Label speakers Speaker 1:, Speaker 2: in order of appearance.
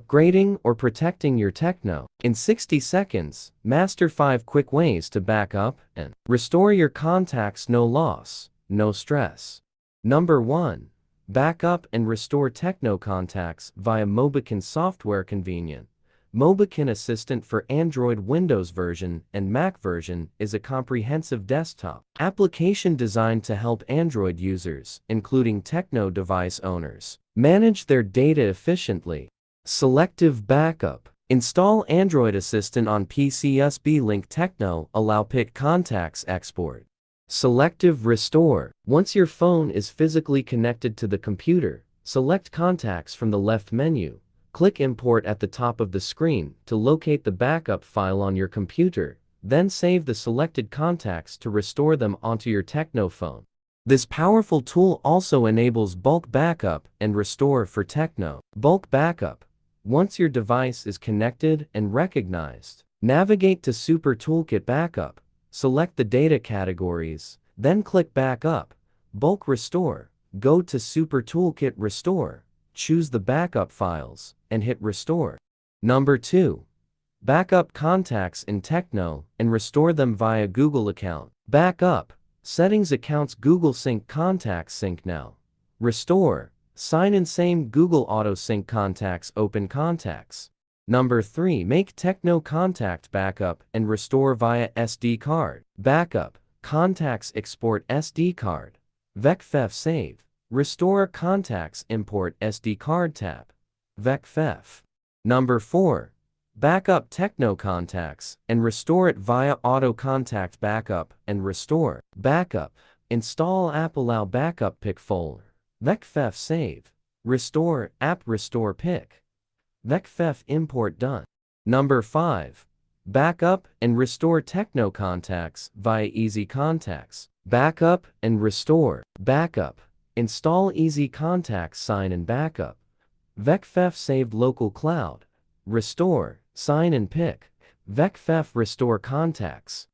Speaker 1: upgrading or protecting your TECNO. In 60 seconds, master 5 quick ways to back up and restore your contacts. No loss, no stress. Number 1. Back up and restore TECNO contacts via MobiKin software. Convenient. MobiKin Assistant for Android Windows version and Mac version is a comprehensive desktop application designed to help Android users, including TECNO device owners, manage their data efficiently. Selective backup. Install Android Assistant on PC. USB link TECNO allow pick contacts export. Selective restore. Once your phone is physically connected to the computer, select contacts from the left menu. Click Import at the top of the screen to locate the backup file on your computer, then save the selected contacts to restore them onto your TECNO phone. This powerful tool also enables bulk backup and restore for TECNO. Bulk backup. Once your device is connected and recognized, navigate to Super Toolkit Backup, select the data categories, then click Backup. Bulk restore. Go to Super Toolkit Restore, choose the backup files, and hit Restore. Number 2. Backup contacts in TECNO and restore them via Google account. Backup. Settings accounts Google Sync contacts sync now. Restore. Sign in same Google Auto Sync contacts open contacts. Number 3. Make TECNO contact backup and restore via SD card. Backup. Contacts export SD card. VecFef save. Restore contacts import SD card tap. VecFef. Number 4. Backup TECNO contacts and restore it via Auto Contact Backup and Restore. Backup. Install app allow backup pick folder. VecFef save. Restore app restore pick. VecFef import done. Number 5. Backup and restore TECNO contacts via Easy Contacts. Backup and restore. Backup. Install Easy Contacts sign and backup. VecFef saved local cloud. Restore, sign and pick. VecFef restore contacts.